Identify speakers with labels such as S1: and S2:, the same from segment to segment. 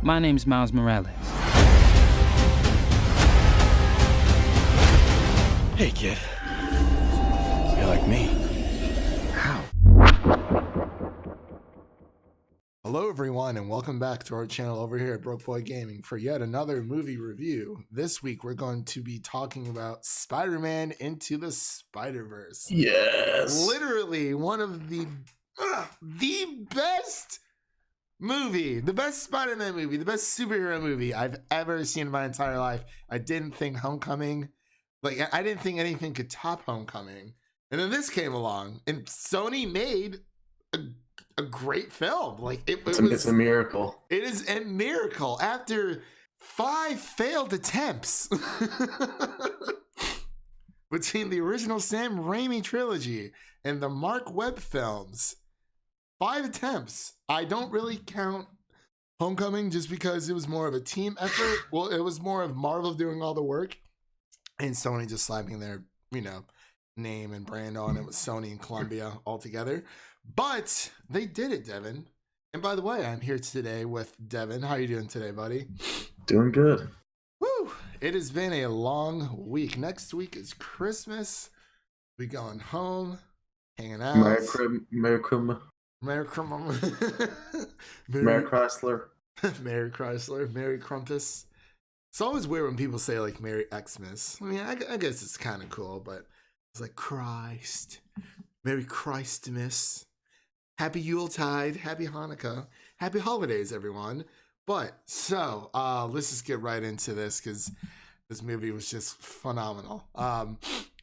S1: My name's Miles Morales.
S2: Hey, kid. You like me?
S1: How?
S3: Hello, everyone, and welcome back to our channel over here at Broke Boy Gaming for yet another movie review. This week, we're going to be talking about Spider-Man Into the Spider-Verse.
S2: Yes.
S3: Literally one of the best movie, the best Spider-Man movie, the best superhero movie I've ever seen in my entire life. I didn't think Homecoming, I didn't think anything could top Homecoming. And then this came along, and Sony made a great film.
S2: It's a miracle.
S3: It is a miracle after 5 failed attempts between the original Sam Raimi trilogy and the Mark Webb films. 5 attempts. I don't really count Homecoming just because it was more of a team effort. Well, it was more of Marvel doing all the work and Sony just slapping their, name and brand on it with Sony and Columbia all together. But they did it, Devin. And by the way, I'm here today with Devin. How you doing today, buddy?
S2: Doing good.
S3: Woo! It has been a long week. Next week is Christmas. We going home, hanging out.
S2: Merry
S3: Merry Chrysler. Merry Chrysler. Merry Crumpus. It's always weird when people say like Merry Xmas. I mean, I guess it's kind of cool, but it's like Christ. Merry Christmas. Happy Yuletide. Happy Hanukkah. Happy holidays, everyone. But so let's just get right into this because this movie was just phenomenal.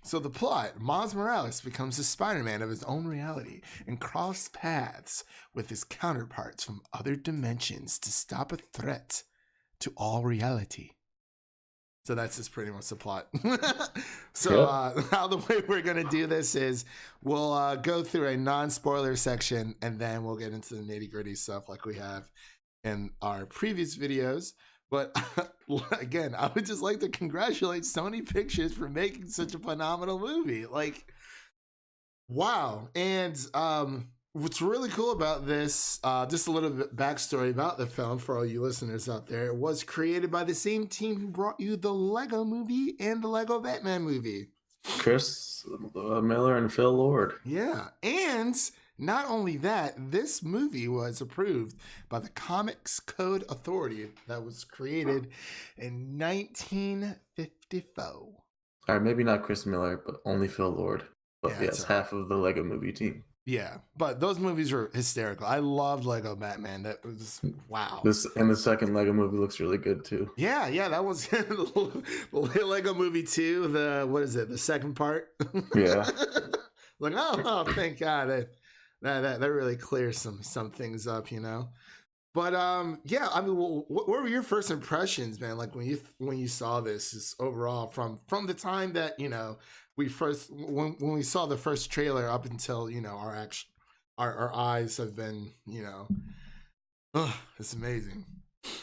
S3: So the plot, Miles Morales becomes a Spider-Man of his own reality and cross paths with his counterparts from other dimensions to stop a threat to all reality. So that's just pretty much the plot. How the way we're going to do this is we'll go through a non-spoiler section and then we'll get into the nitty-gritty stuff like we have in our previous videos. But again, I would just like to congratulate Sony Pictures for making such a phenomenal movie. Like, wow. And what's really cool about this, just a little bit backstory about the film for all you listeners out there, it was created by the same team who brought you the Lego movie and the Lego Batman movie.
S2: Chris Miller and Phil Lord.
S3: Yeah. And not only that, this movie was approved by the Comics Code Authority that was created in 1954.
S2: All right, maybe not Chris Miller, but only Phil Lord. But
S3: Yeah,
S2: yes, half of the Lego movie team.
S3: Yeah, but those movies were hysterical. I loved Lego Batman. That was wow.
S2: The second Lego movie looks really good too.
S3: Yeah, that was the Lego movie 2. The second part?
S2: Yeah.
S3: Like, oh, thank God that really clears some things up, But yeah, I mean, what were your first impressions, man? Like when you saw this, just overall from the time that when we saw the first trailer up until our eyes have been it's amazing.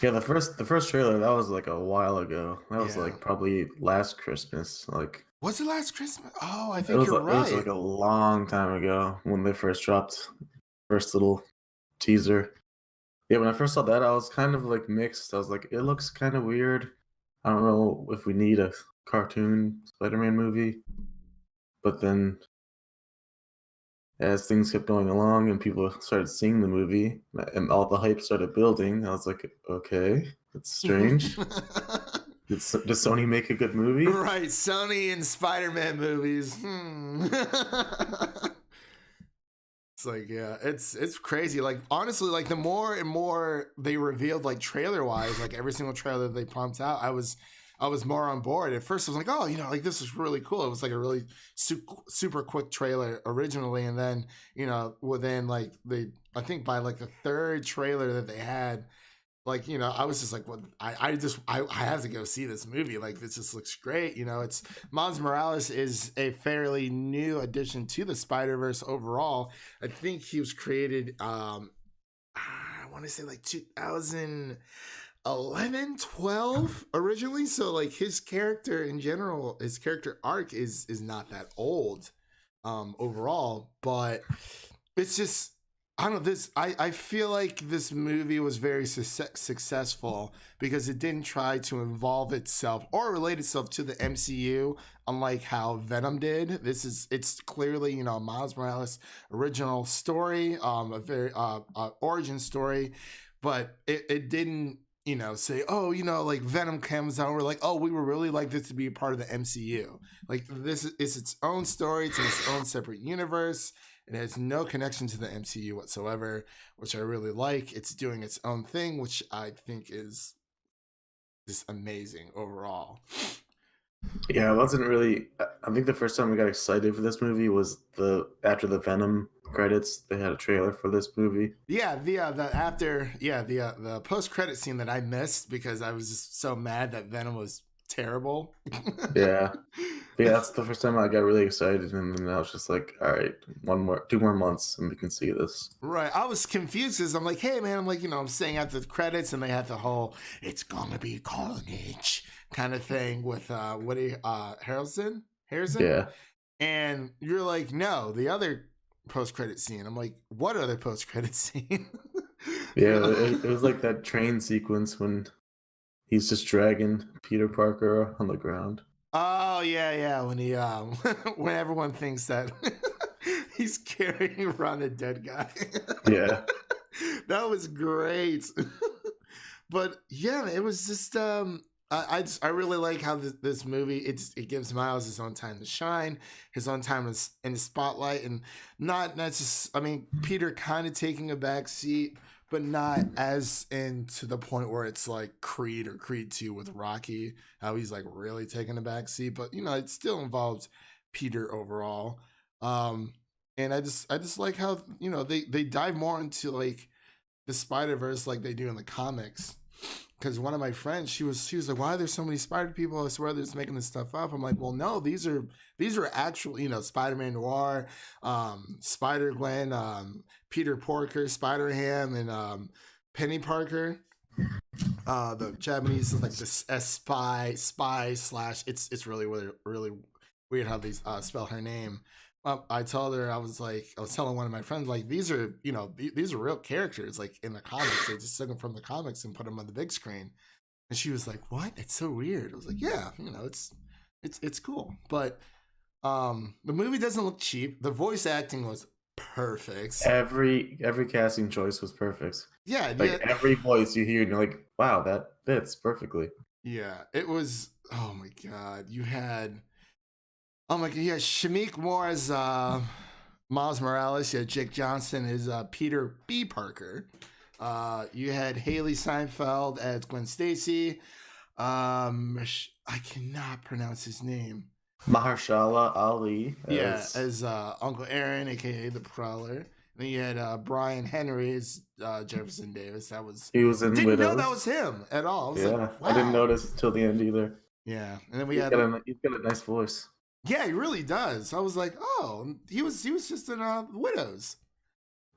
S2: Yeah, the first trailer, that was like a while ago. That was like probably last Christmas. Like,
S3: was it last Christmas? Oh, I think you're right.
S2: It was like a long time ago when they first dropped first little teaser. Yeah, when I first saw that, I was kind of like mixed. I was like, it looks kind of weird. I don't know if we need a cartoon Spider-Man movie. But then as things kept going along and people started seeing the movie and all the hype started building, I was like, okay, that's strange. Does Sony make a good movie?
S3: Right, Sony and Spider-Man movies. It's like, yeah, it's crazy. Like, honestly, like the more and more they revealed, like trailer wise, like every single trailer they pumped out, I was more on board. At first I was like, oh, like this is really cool. It was like a really super quick trailer originally. And then, within I think by like the third trailer that they had, like, I was just like, well, I have to go see this movie. Like, this just looks great. It's Miles Morales is a fairly new addition to the Spider-Verse overall. I think he was created, I want to say like 2011, 12 originally. So like his character in general, his character arc is not that old overall, but it's just I don't know this. I feel like this movie was very successful because it didn't try to involve itself or relate itself to the MCU, unlike how Venom did. It's clearly Miles Morales original story, a very origin story, but it didn't say, oh, like Venom comes out, we're like, oh, we would really like this to be a part of the MCU. Like this is its own story, it's its own separate universe. It has no connection to the MCU whatsoever, which I really like. It's doing its own thing, which I think is just amazing overall.
S2: Yeah, I wasn't really. I think the first time we got excited for this movie was after the Venom credits. They had a trailer for this movie.
S3: Yeah, the post credit scene that I missed because I was just so mad that Venom was terrible.
S2: Yeah. But yeah, that's the first time I got really excited, and then I was just like, all right, 2 more months, and we can see this.
S3: Right. I was confused because I'm like, hey, man, I'm like, I'm saying after the credits, and they had the whole, it's gonna be carnage kind of thing with, Harrison?
S2: Yeah.
S3: And you're like, no, the other post-credit scene. I'm like, what other post-credit scene?
S2: Yeah, it was like that train sequence when he's just dragging Peter Parker on the ground.
S3: Oh yeah, when he when everyone thinks that he's carrying around a dead guy.
S2: Yeah.
S3: That was great. But yeah, it was just I really like how this movie it gives Miles his own time to shine, his own time in the spotlight, and not just Peter kind of taking a back seat, but not as to the point where it's like Creed or Creed 2 with Rocky, how he's like really taking a back seat, but it still involves Peter overall. And I just like how they dive more into like the Spider-Verse like they do in the comics. Because one of my friends, she was like, why are there so many Spider people? I swear they're just making this stuff up. I'm like, well, no, these are actual, Spider-Man Noir, Spider-Gwen, Peter Porker, Spider-Ham, and Penny Parker. The Japanese is like this spy slash. It's really weird how they spell her name. I told her I was telling one of my friends like these are these are real characters like in the comics. They just took them from the comics and put them on the big screen. And she was like, "What? It's so weird." I was like, "Yeah, it's cool." But the movie doesn't look cheap. The voice acting was perfect.
S2: Every casting choice was perfect.
S3: Yeah,
S2: every voice you hear, and you're like, "Wow, that fits perfectly."
S3: Yeah, it was. Oh my god, you had Shamik Moore as Miles Morales. You had Jake Johnson as Peter B. Parker. You had Haley Seinfeld as Gwen Stacy. I cannot pronounce his name.
S2: Mahershala Ali.
S3: As Uncle Aaron, aka the Prowler. Then you had Brian Henry as Jefferson Davis.
S2: He was in
S3: didn't
S2: Widows.
S3: know that was him at all. I was like, wow.
S2: I didn't notice till the end either.
S3: Yeah, and then
S2: he's got a nice voice.
S3: Yeah, he really does. I was like, oh, he was just in Widows.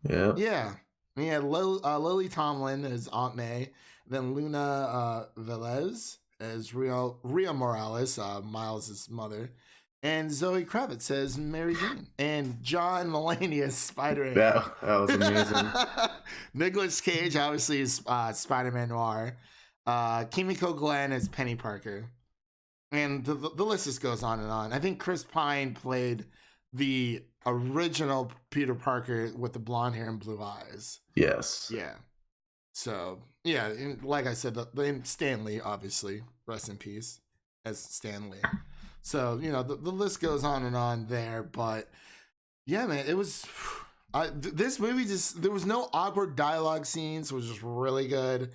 S2: Yeah.
S3: Yeah. And he had Lily Tomlin as Aunt May, then Luna Velez as Rhea Morales, Miles' mother, and Zoe Kravitz as Mary Jane, and John Mulaney as Spider-Man.
S2: That was amazing.
S3: Nicolas Cage obviously is Spider-Man Noir. Kimiko Glenn as Penny Parker. And the list just goes on and on. I think Chris Pine played the original Peter Parker with the blonde hair and blue eyes.
S2: Yes.
S3: Yeah. So, yeah, like I said, Stan Lee, obviously, rest in peace, as Stan Lee. So, the list goes on and on there. But, yeah, man, it was... this movie there was no awkward dialogue scenes. It was just really good.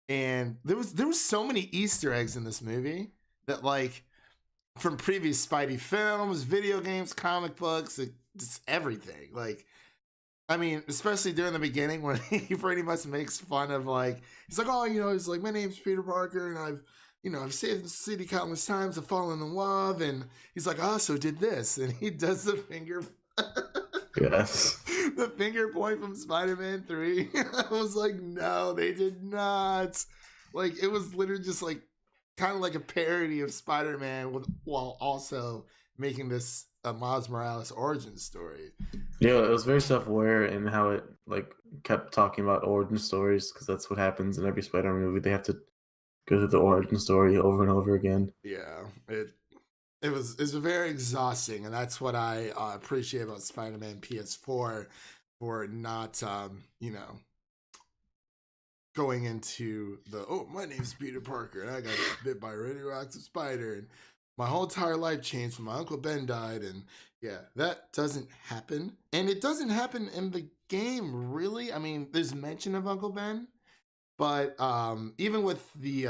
S3: And there was so many Easter eggs in this movie that like from previous Spidey films, video games, comic books, just everything. Like, I mean, especially during the beginning when he pretty much makes fun of like, he's like, oh, he's like, my name's Peter Parker and I've saved the city countless times, I've fallen in love. And he's like, oh, so did this. And he does the finger.
S2: Yes.
S3: The finger point from Spider-Man 3. I was like, no, they did not. Like, it was literally just like, kind of like a parody of Spider-Man while also making this a Miles Morales origin story.
S2: Yeah, it was very self-aware in how it like kept talking about origin stories because that's what happens in every Spider-Man movie. They have to go through the origin story over and over again.
S3: Yeah, it's very exhausting, and that's what I appreciate about Spider-Man PS4 for not going into my name's Peter Parker and I got bit by a radioactive spider and my whole entire life changed when my Uncle Ben died, and yeah, that doesn't happen. And it doesn't happen in the game, really. I mean, there's mention of Uncle Ben, but even with the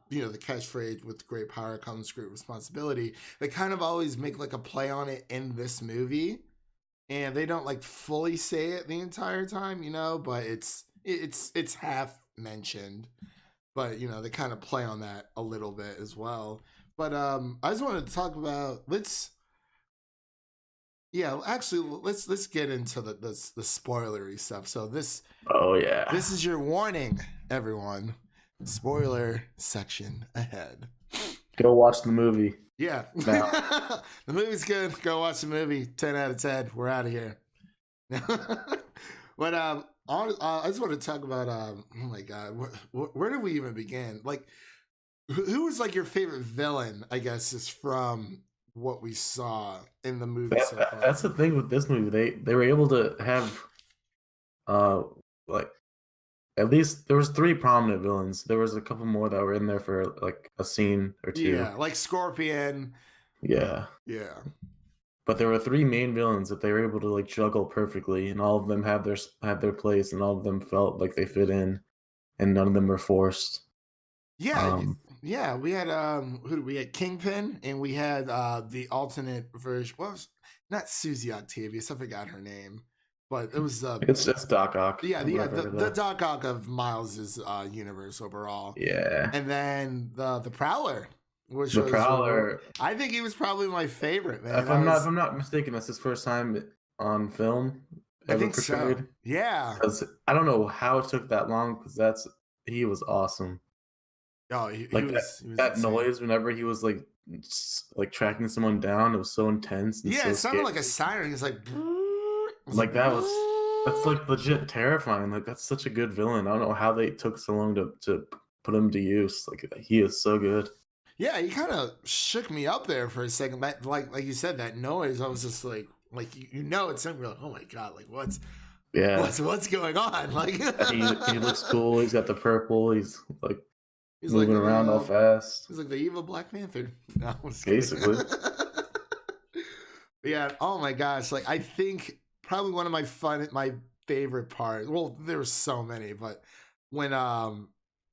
S3: the catchphrase "with great power comes great responsibility," they kind of always make like a play on it in this movie, and they don't like fully say it the entire time, but it's half mentioned. But they kind of play on that a little bit as well. But I just wanted to talk about let's get into the spoilery stuff. So
S2: Oh yeah.
S3: this is your warning, everyone. Spoiler section ahead.
S2: Go watch the movie.
S3: Yeah.
S2: Now.
S3: The movie's good. Go watch the movie. 10 out of 10. We're out of here. But I just want to talk about oh my god, where did we even begin? Like, who was like your favorite villain? I guess is from what we saw in the movie so far.
S2: That's the thing with this movie. They were able to have like at least there was 3 prominent villains. There was a couple more that were in there for like a scene or 2.
S3: Yeah, like Scorpion.
S2: Yeah.
S3: Yeah.
S2: But there were 3 main villains that they were able to like juggle perfectly, and all of them had their place, and all of them felt like they fit in, and none of them were forced.
S3: Yeah, yeah. We had we had Kingpin, and we had the alternate version. Well, not Susie Octavius. I forgot her name, but it was
S2: it's Doc Ock.
S3: Yeah, the Doc Ock of Miles's universe overall.
S2: Yeah,
S3: and then the Prowler. Which
S2: the Prowler.
S3: I think he was probably my favorite, man.
S2: If I'm not mistaken, that's his first time on film
S3: I
S2: ever
S3: think
S2: portrayed.
S3: so. Yeah.
S2: Because I don't know how it took that long. Because he was awesome.
S3: Oh, he
S2: like
S3: was
S2: that
S3: insane.
S2: noise whenever he was like tracking someone down. It was so intense. And
S3: Yeah,
S2: so
S3: it sounded
S2: scary.
S3: like a siren. He's like
S2: that's like legit terrifying. Like that's such a good villain. I don't know how they took so long to put him to use. Like he is so good.
S3: Yeah, he kind of shook me up there for a second. That, like you said, that noise. I was just like it's something. Like, oh my god, like what's going on? Like
S2: he looks cool. He's got the purple. He's moving around all fast.
S3: He's like the evil Black Panther. No,
S2: basically.
S3: Yeah. Oh my gosh. Like I think probably one of my favorite parts. Well, there's so many, but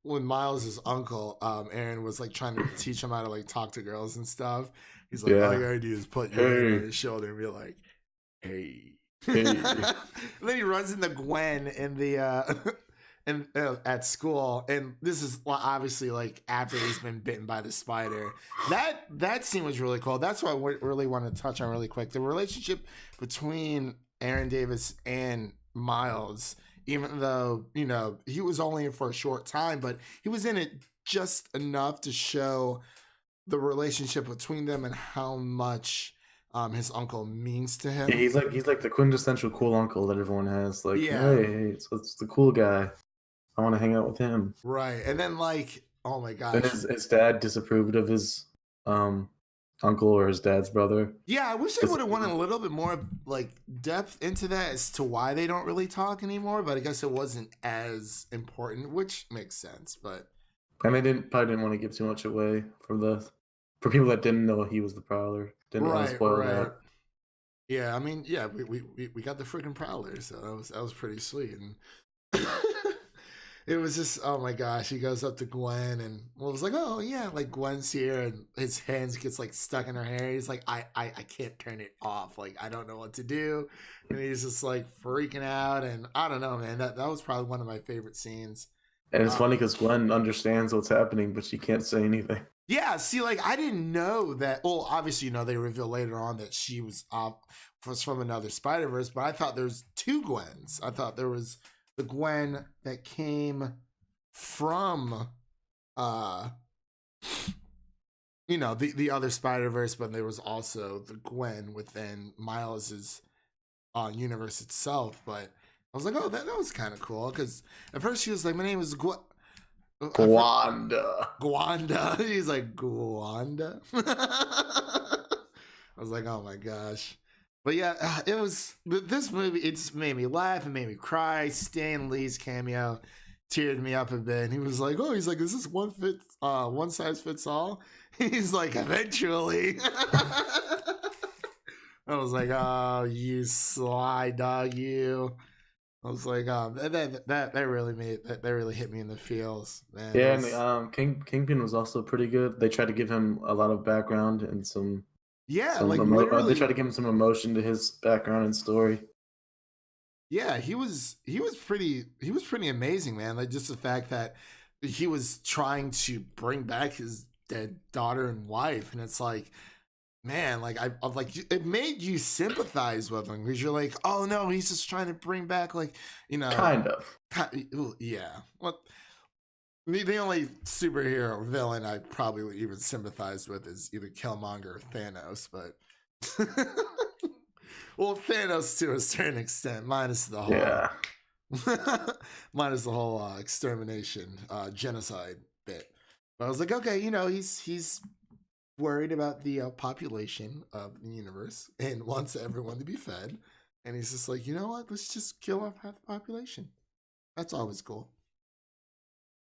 S3: when Miles' uncle, Aaron, was like trying to teach him how to like talk to girls and stuff, he's like, all you gotta do is put your hand on his shoulder and be like, hey. And then he runs into Gwen in the at school, and this is obviously like after he's been bitten by the spider. That scene was really cool. That's what I really want to touch on really quick. The relationship between Aaron Davis and Miles. Even though, he was only in for a short time, but he was in it just enough to show the relationship between them and how much his uncle means to him.
S2: Yeah, he's like the quintessential cool uncle that everyone has. Like, hey, it's the cool guy. I want to hang out with him.
S3: Right. And then like, oh my gosh.
S2: And his dad disapproved of his uncle or his dad's brother.
S3: Yeah, I wish they would have wanted a little bit more like depth into that as to why they don't really talk anymore, but I guess it wasn't as important, which makes sense. But
S2: and they probably didn't want to give too much away for people that didn't know he was the Prowler. Didn't want to spoil that.
S3: Yeah, I mean, yeah, we got the freaking Prowler, so that was pretty sweet. And it was just, oh my gosh, he goes up to Gwen and it was like, oh yeah, like Gwen's here, and his hands gets like stuck in her hair. He's like, I can't turn it off. Like, I don't know what to do. And he's just like freaking out. And I don't know, man, that was probably one of my favorite scenes.
S2: And it's funny because Gwen understands what's happening, but she can't say anything.
S3: Yeah, see, like I didn't know that. Well, obviously, they reveal later on that she was from another Spider-Verse, but I thought there's 2 Gwens. I thought there was the Gwen that came from you know, the other Spider-Verse, but there was also the Gwen within Miles's universe itself. But I was like, oh, that was kind of cool because at first she was like, my name is
S2: Gwanda.
S3: Gwanda. He's like, Gwanda. I was like, oh my gosh. But yeah, it was this movie. It just made me laugh. It made me cry. Stan Lee's cameo teared me up a bit. And he was like, oh, he's like, is this one size fits all? He's like, eventually. I was like, oh, you sly dog, you. I was like, that really hit me in the feels, man.
S2: Yeah, and Kingpin was also pretty good. They tried to give him a lot of background and some
S3: literally,
S2: they tried to give him some emotion to his background and story.
S3: Yeah, he was pretty amazing, man. Like just the fact that he was trying to bring back his dead daughter and wife, and it's like, man, like I'm like, it made you sympathize with him because you're like, oh no, he's just trying to bring back, like, you know,
S2: kind of.
S3: Yeah. Well, the only superhero villain I probably would even sympathize with is either Killmonger or Thanos, but well, Thanos to a certain extent, minus the whole extermination, genocide bit. But I was like, okay, you know, he's worried about the population of the universe and wants everyone to be fed, and he's just like, you know what? Let's just kill off half the population. That's always cool.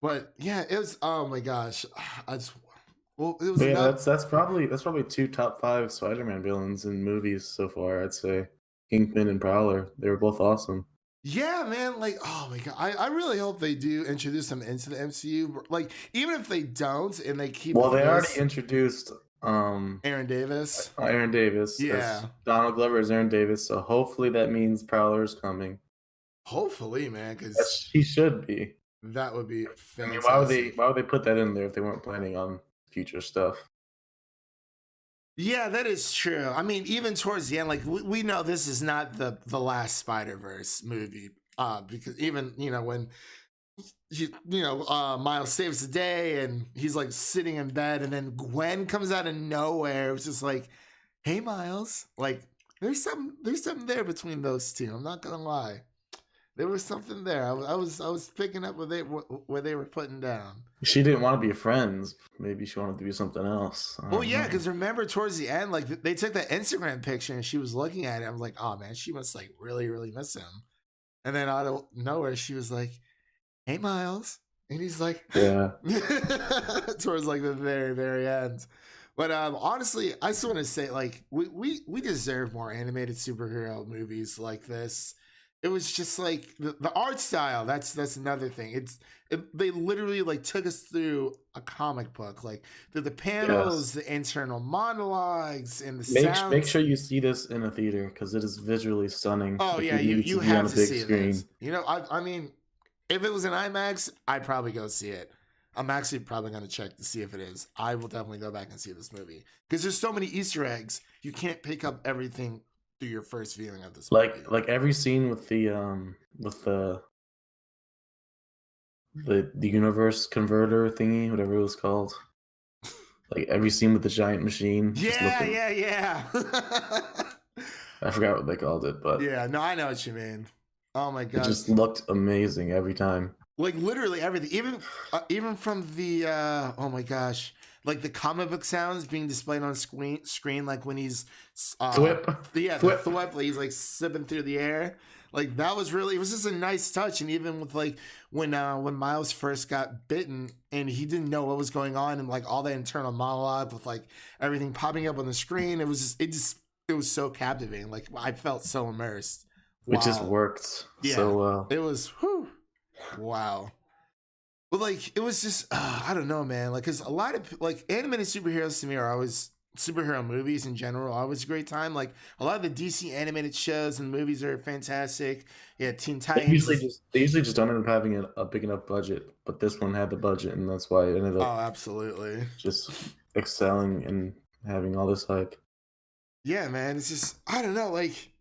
S3: But yeah, it was. Oh my gosh, it was.
S2: Yeah, that's probably 2 top 5 Spider-Man villains in movies so far. I'd say Kingpin and Prowler. They were both awesome.
S3: Yeah, man. Like, oh my god, I really hope they do introduce them into the MCU. Like, even if they don't, and they keep.
S2: Well, they already introduced
S3: Aaron Davis.
S2: Aaron Davis.
S3: Yeah.
S2: Donald Glover is Aaron Davis. So hopefully that means Prowler is coming.
S3: Hopefully, man, because
S2: he should be.
S3: That would be fantastic.
S2: I mean, why would they put that in there if they weren't planning on future stuff?
S3: Yeah, that is true. I mean, even towards the end, like we know this is not the last Spider-Verse movie, because even, you know, when Miles saves the day and he's like sitting in bed, and then Gwen comes out of nowhere. It was just like, hey, Miles, like there's something there between those two. I'm not gonna lie. There was something there. I was picking up what they were putting down.
S2: She didn't want to be friends. Maybe she wanted to be something else.
S3: Well, yeah, because remember towards the end, like they took that Instagram picture and she was looking at it. I was like, oh man, she must like really, really miss him. And then out of nowhere, she was like, hey, Miles. And he's like,
S2: yeah.
S3: Towards like the very, very end. But honestly, I just want to say, like, we deserve more animated superhero movies like this. It was just like the art style. That's another thing. They literally like took us through a comic book, like the panels, the internal monologues, and the sounds.
S2: Make sure you see this in a theater because it is visually stunning.
S3: Oh yeah, you have to see this. You know, I mean, if it was an IMAX, I'd probably go see it. I'm actually probably going to check to see if it is. I will definitely go back and see this movie because there's so many Easter eggs. You can't pick up everything through your first viewing of this movie.
S2: Like every scene with the universe converter thingy, whatever it was called. Like every scene with the giant machine.
S3: Yeah.
S2: I forgot what they called it, but
S3: yeah, no, I know what you mean. Oh my god,
S2: it just looked amazing every time.
S3: Like literally everything, even from the oh my gosh, like the comic book sounds being displayed on screen, like when he's
S2: Thwip.
S3: Yeah, the thwip, like he's like sipping through the air. Like that was really, it was just a nice touch. And even with like when Miles first got bitten and he didn't know what was going on, and like all the internal monologue with like everything popping up on the screen, it was so captivating. Like I felt so immersed.
S2: It just worked so well.
S3: It was wow. But like it was just I don't know, man. Like because a lot of like animated superheroes to me are always, superhero movies in general are always a great time. Like a lot of the DC animated shows and movies are fantastic. Yeah, Teen Titans.
S2: They usually just don't end up having a big enough budget, but this one had the budget, and that's why it ended up.
S3: Oh, absolutely.
S2: Just excelling and having all this hype.
S3: Yeah, man. It's just I don't know, like,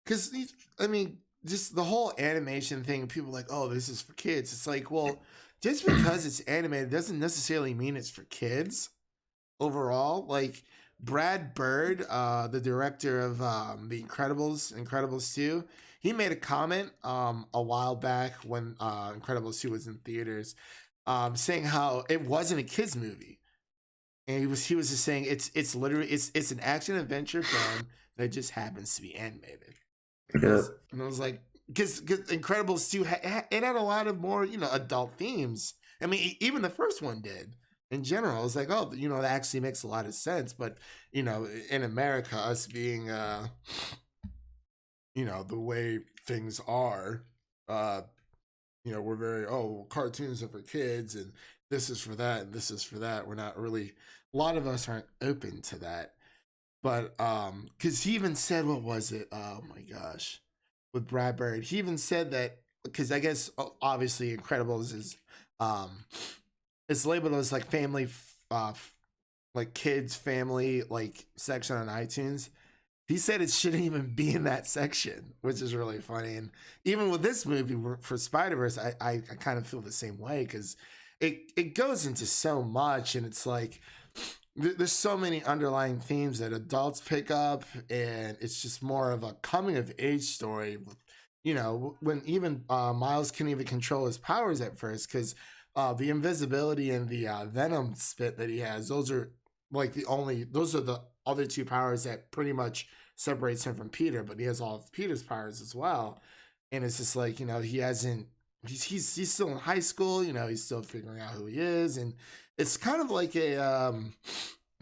S3: because I mean, just the whole animation thing. People are like, oh, this is for kids. It's like, well, just because it's animated doesn't necessarily mean it's for kids. overall. Like Brad Bird, the director of The Incredibles 2, he made a comment a while back when Incredibles 2 was in theaters, saying how it wasn't a kids movie. And he was just saying it's literally it's an action adventure film that just happens to be animated.
S2: Yeah.
S3: And I was like, because Incredibles 2 it had a lot of more adult themes. I mean, even the first one did. In general, it's like, oh, that actually makes a lot of sense. But in America, us being the way things are, we're very, cartoons are for kids and this is for that and this is for that. We're not really, a lot of us aren't open to that. But because he even said, what was it? Oh my gosh, with Brad Bird, he even said that, because I guess obviously Incredibles is it's labeled as like family, like kids family like section on iTunes. He said it shouldn't even be in that section, which is really funny. And even with this movie for Spider-Verse, I kind of feel the same way, because it goes into so much, and it's like there's so many underlying themes that adults pick up, and it's just more of a coming of age story. When even Miles couldn't even control his powers at first, because the invisibility and the venom spit that he has, those are the other two powers that pretty much separates him from Peter, but he has all of Peter's powers as well. And it's just like, he's still in high school, he's still figuring out who he is. And it's kind of like a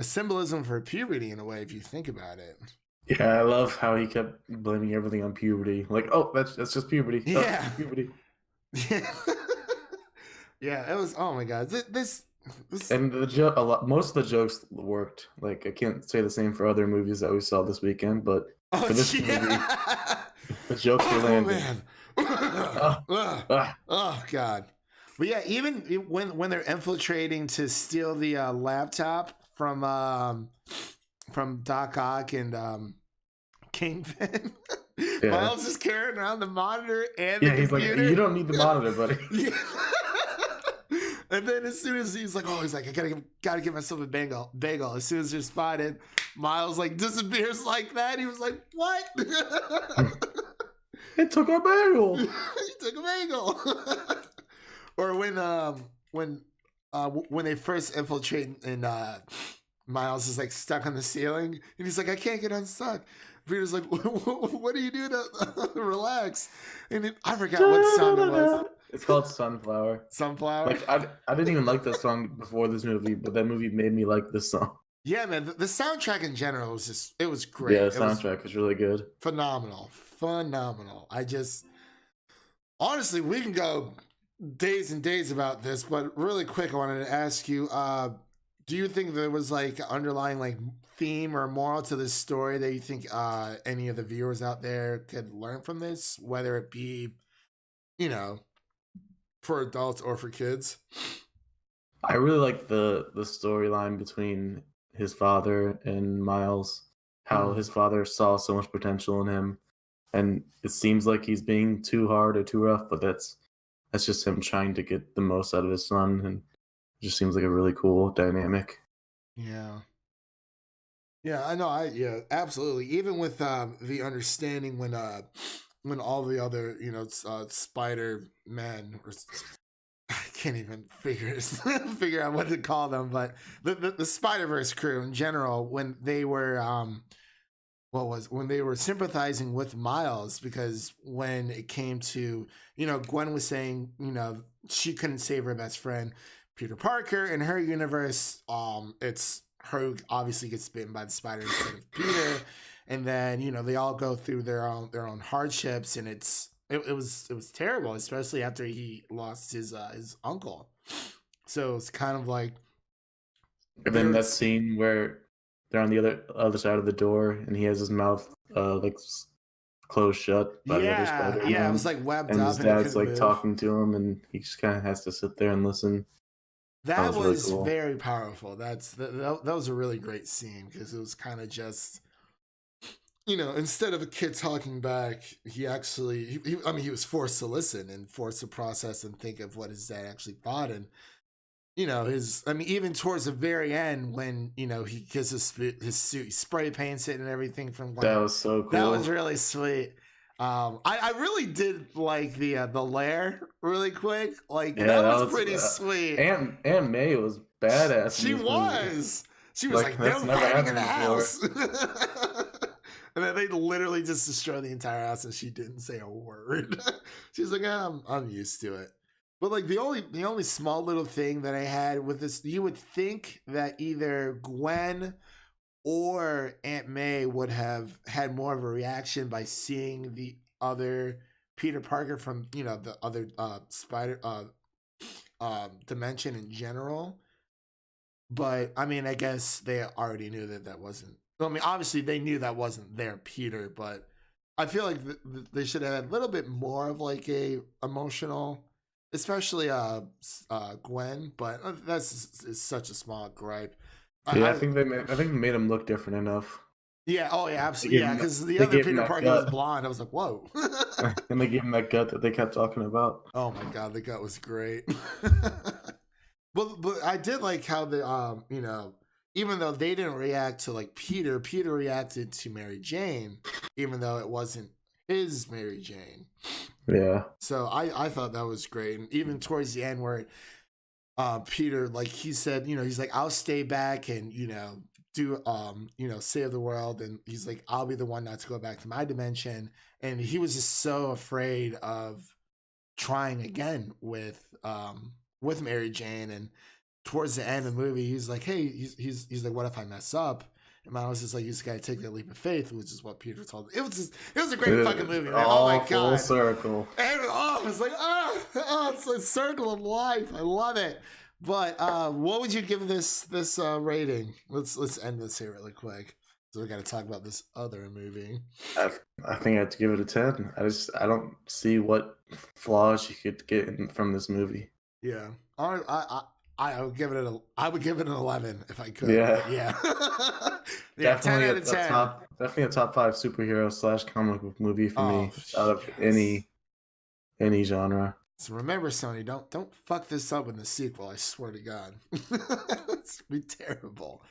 S3: symbolism for puberty in a way, if you think about it.
S2: Yeah, I love how he kept blaming everything on puberty. Like, oh, that's just puberty.
S3: Yeah.
S2: Oh, puberty.
S3: Yeah. Yeah, it was, oh my God. This
S2: And most of the jokes worked. Like, I can't say the same for other movies that we saw this weekend, but for this movie, the jokes were landing.
S3: Man.
S2: Ah.
S3: Oh God. But yeah, even when they're infiltrating to steal the laptop from Doc Ock and Kingpin,
S2: Yeah.
S3: Miles is carrying around the monitor and
S2: Yeah,
S3: the
S2: he's
S3: computer.
S2: like, you don't need the monitor, buddy.
S3: Yeah. And then as soon as he's like, I gotta give myself a bagel. As soon as they're spotted, Miles like disappears like that. He was like, what?
S2: It took a bagel.
S3: He took a bagel. Or when they first infiltrate and Miles is like stuck on the ceiling and he's like, I can't get unstuck. Peter's like, what do you do to relax? And I forgot what song it was.
S2: It's called Sunflower.
S3: Sunflower?
S2: Like, I didn't even like this song before this movie, but that movie made me like this song.
S3: Yeah, man. The soundtrack in general was it was great.
S2: Yeah, the soundtrack was really good.
S3: Phenomenal. Honestly, we can go days and days about this, but really quick, I wanted to ask you, do you think there was like underlying like theme or moral to this story that you think any of the viewers out there could learn from this, whether it be, for adults or for kids?
S2: I really like the storyline between his father and Miles, how his father saw so much potential in him, and it seems like he's being too hard or too rough, but that's just him trying to get the most out of his son, and it just seems like a really cool dynamic.
S3: Yeah, I know. Yeah, absolutely. Even with the understanding when all the other Spider-Man, or I can't even figure out what to call them, but the Spider-Verse crew in general, when they were when they were sympathizing with Miles, because when it came to, Gwen was saying, she couldn't save her best friend, Peter Parker. In her universe, it's her who obviously gets bitten by the spider instead of Peter. And then, they all go through their own hardships, and it was terrible, especially after he lost his uncle. So it's kind of like,
S2: and then that scene where they're on the other side of the door, and he has his mouth like closed shut by the other Spider-Man.
S3: Yeah, it was like webbed
S2: and
S3: up,
S2: his
S3: and
S2: dad's like talking to him, and he just kind of has to sit there and listen.
S3: That was
S2: really cool.
S3: Very powerful. That was a really great scene, because it was kind of just, instead of a kid talking back, he actually, he was forced to listen and forced to process and think of what his dad actually thought. And, you know, I mean, even towards the very end when, you know, he gets his suit, he spray paints it and everything from like,
S2: That was so cool.
S3: that was really sweet. I really did like the lair really quick. Like that was pretty sweet.
S2: Aunt May was badass.
S3: She was. She was like
S2: that's
S3: no
S2: never
S3: fighting in
S2: happened
S3: the house. And then they literally just destroyed the entire house, and she didn't say a word. She's like, I'm used to it. But like the only small little thing that I had with this, you would think that either Gwen or Aunt May would have had more of a reaction by seeing the other Peter Parker from, you know, the other spider dimension in general. But I mean, I guess they already knew that wasn't. I mean, obviously they knew that wasn't their Peter, but I feel like they should have had a little bit more of like a emotional, especially Gwen. But that's such a small gripe.
S2: Yeah, I think they made him look different enough.
S3: Yeah. Oh, yeah. Absolutely. Yeah, because the other Peter Parker was blonde. I was like, whoa.
S2: And they gave him that gut that they kept talking about.
S3: Oh my god, the gut was great. But I did like how the you know, even though they didn't react to like Peter reacted to Mary Jane, even though it wasn't his Mary Jane.
S2: Yeah.
S3: So I thought that was great, and even towards the end where Peter, like he said, you know, he's like, I'll stay back and, you know, do you know, save the world, and he's like, I'll be the one not to go back to my dimension. And he was just so afraid of trying again with Mary Jane. And towards the end of the movie, he's like, hey, he's like, what if I mess up? And I was just like, you just gotta take that leap of faith, which is what Peter told me. It was a great fucking movie, man. Oh my god,
S2: full circle.
S3: And, it was like, it's a circle of life. I love it. But what would you give this rating? Let's end this here really quick. So we got to talk about this other movie.
S2: I think I have to give it a 10. I don't see what flaws you could get from this movie.
S3: Yeah, I would give it an 11 if I could.
S2: Yeah,
S3: yeah.
S2: Yeah,
S3: definitely 10 out of 10.
S2: Definitely a top 5 superhero / comic book movie for me out of any genre.
S3: So remember, Sony, don't fuck this up in the sequel. I swear to God, it's gonna be terrible.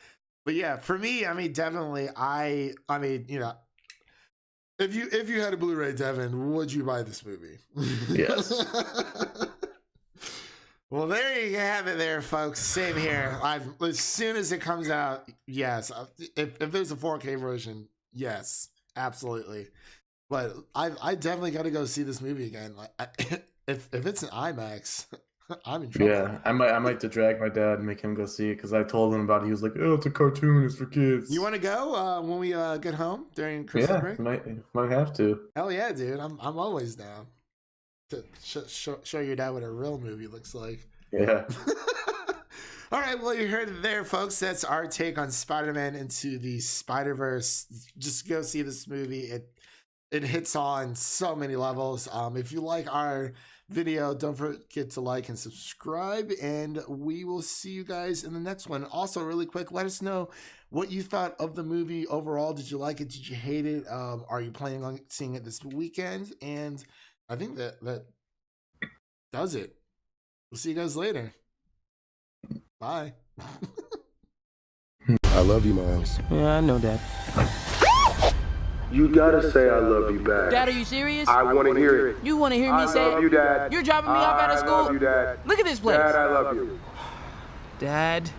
S3: But yeah, for me, I mean, definitely, I mean, you know, if you had a Blu-ray, Devin, would you buy this movie?
S2: Yes.
S3: Well, there you have it, there, folks. Same here. As soon as it comes out, yes. If there's a 4K version, yes, absolutely. But I definitely got to go see this movie again. If it's an IMAX, I'm in trouble.
S2: Yeah, I might have to drag my dad and make him go see it because I told him about it. He was like, "Oh, it's a cartoon. It's for kids."
S3: You want to go when we get home during Christmas break?
S2: Might have to.
S3: Hell yeah, dude! I'm always down to show your dad what a real movie looks like.
S2: Yeah.
S3: All right, well, you heard it there, folks. That's our take on Spider-Man Into the Spider-Verse. Just go see this movie. It hits on so many levels. If you like our video, don't forget to like and subscribe, and we will see you guys in the next one. Also, really quick, let us know what you thought of the movie overall. Did you like it? Did you hate it? Are you planning on seeing it this weekend? And I think that does it. We'll see you guys later. Bye.
S4: I love you, Miles.
S1: Yeah, I know that.
S4: You gotta say I love you back.
S1: Dad, are you serious?
S4: I want to hear it.
S1: You want to hear me say
S4: I love
S1: it?
S4: you, Dad.
S1: You're dropping me off out of school?
S4: I love you, Dad.
S1: Look at this place.
S4: Dad, I love you.
S1: Dad,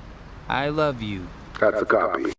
S1: I love you.
S4: That's a copy.